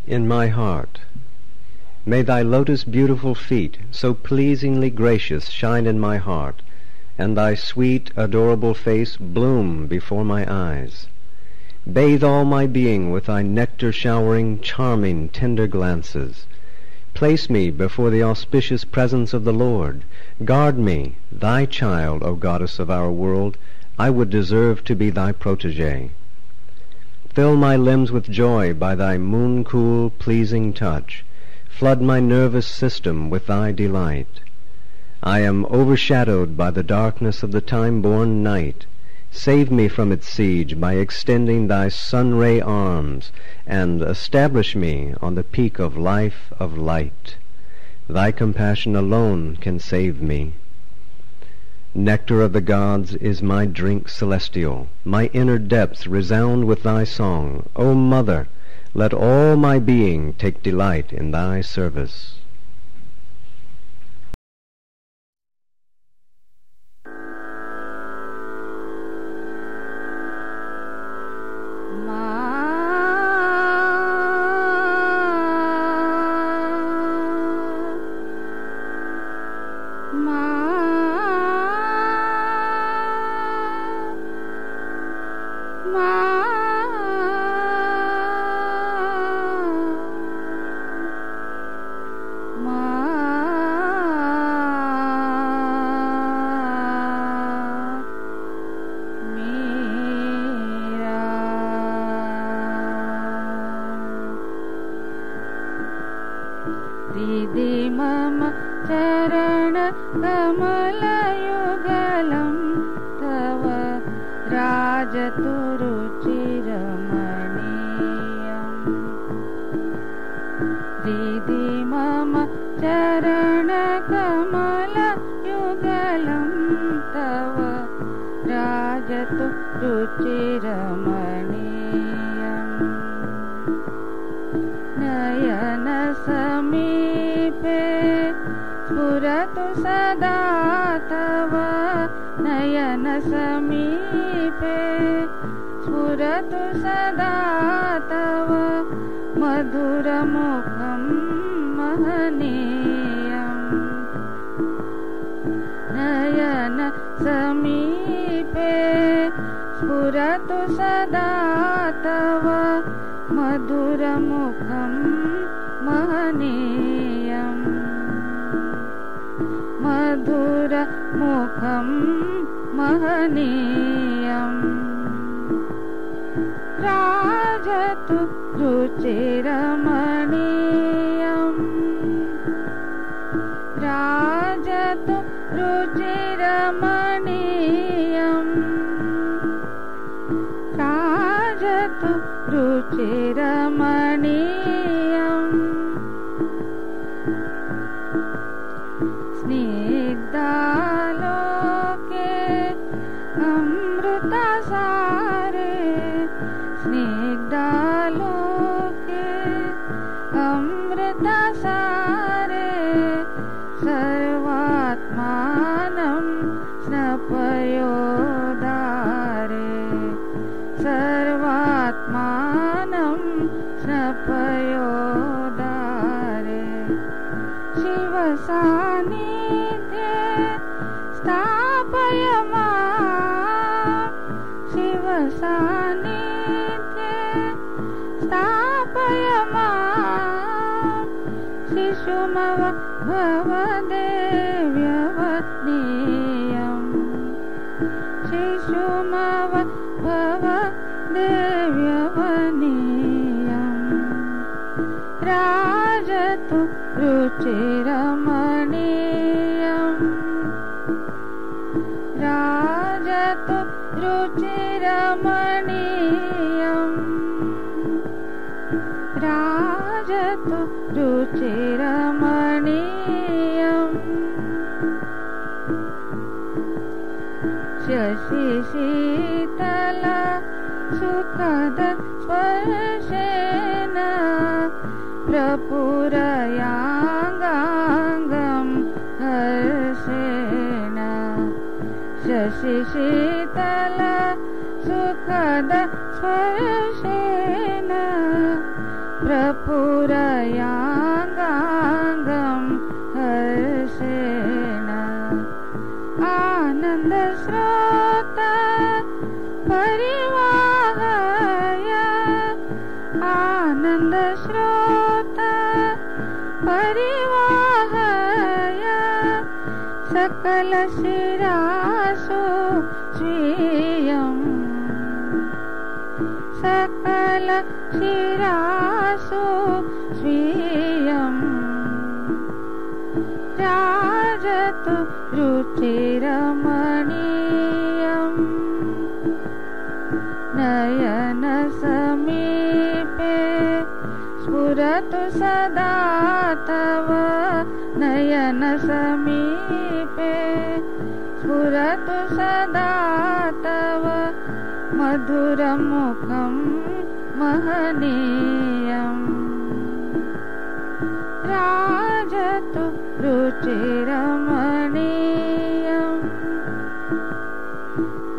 in my heart. May thy lotus-beautiful feet, so pleasingly gracious, shine in my heart, and thy sweet, adorable face bloom before my eyes. Bathe all my being with thy nectar-showering, charming, tender glances. Place me before the auspicious presence of the Lord. Guard me, thy child, O goddess of our world. I would deserve to be thy protégé. Fill my limbs with joy by thy moon-cool, pleasing touch. Flood my nervous system with thy delight. I am overshadowed by the darkness of the time-born night. Save me from its siege by extending thy sun-ray arms, and establish me on the peak of life of light. Thy compassion alone can save me. Nectar of the gods is my drink celestial. My inner depths resound with thy song. O Mother, let all my being take delight in thy service. प्रपुरयाङ्गाङ्गं हर्षेण आनन्दस्रोत परिवाहय आनन्दस्रोत परिवाहय सकलशिरासु स्वीयम् सकलशिरासु स्वीयम् राजतु रुचिरमणीयम् नयनसमीपे स्फुरतु सदा तव नयनसमीपे स्फुरतु सदा तव मधुरमुखं महनीयम् राजतु रुचिरमणीयम्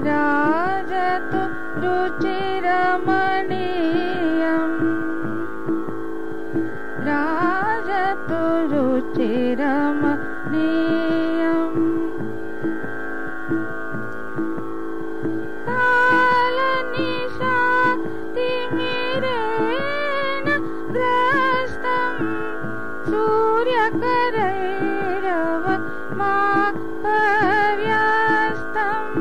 राजतु रुचिरमणीयम् राजतु रुचिरमणीयम् कालनिशातिमिरेण ग्रस्तं सूर्यकरैरव पर्यस्तम्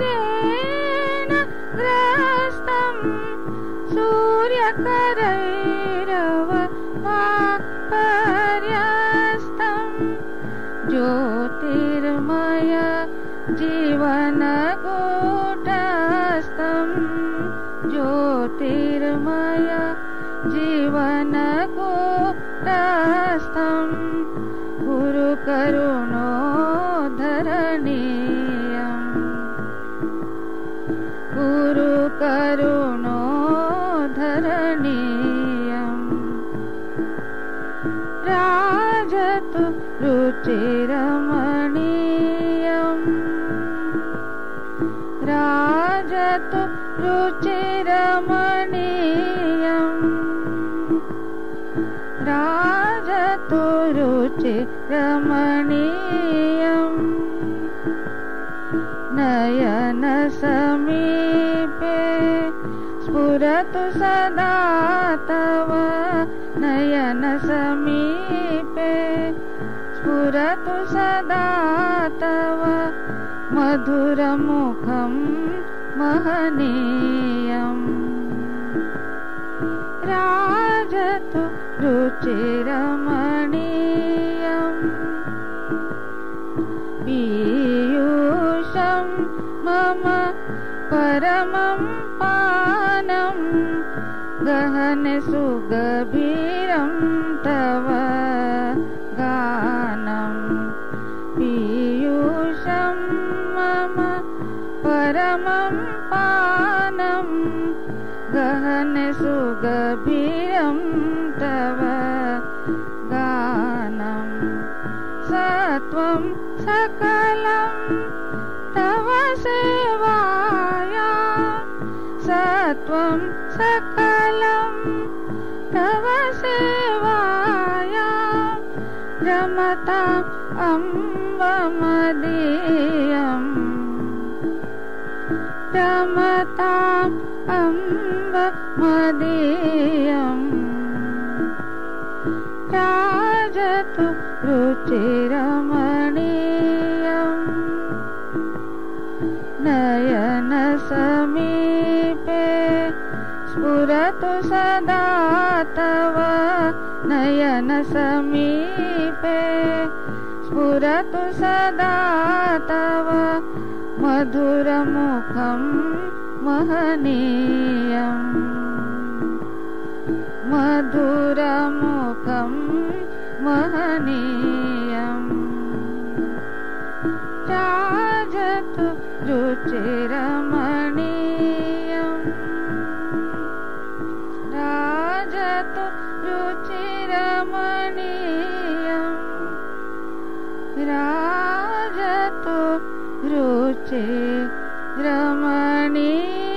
कालनिशातिमिरेण ग्रस्तं सूर्यकरैरव पर्यस्तम् ज्योतिर्मय जीवनकूटस्थं ज्योतिर्मय जीवनकूटस्थं कुरु करुणोद्धरणीयम् कुरु करुणोद्धरणीयम् राजतु रुचिरमणीयम् राजतु रुचिरमणीयम् राजतु रुचिरमणीयम् नयनसमीपे स्फुरतु सदा तव नयनसमीपे स्फुरतु सदा तव मधुरमुखं महनीयम् राजतु रुचिरमणीयम् पीयूषं मम परमं पानं गहने सुगभीरं तव गानं पीयूषं मम परमं पानं गहने सुगभीरं तव गानं सत्वं सकलं तव सेवाया सत्वं सकलं तव सेवाया रमताम् अम्ब मदीयम् रमताम् अम्ब मदीयम् राजतु रुचिरमणीयम् नयनसमीपे स्फुरतु सदा तव नयनसमीपे स्फुरतु सदा तव मधुरमुखं महनीयम् मधुरमुखं महनीयम् राजतु रुचिरमणीयम् राजतु रुचिरमणीयम् राजतु रुचिरमणीयम् रमणीय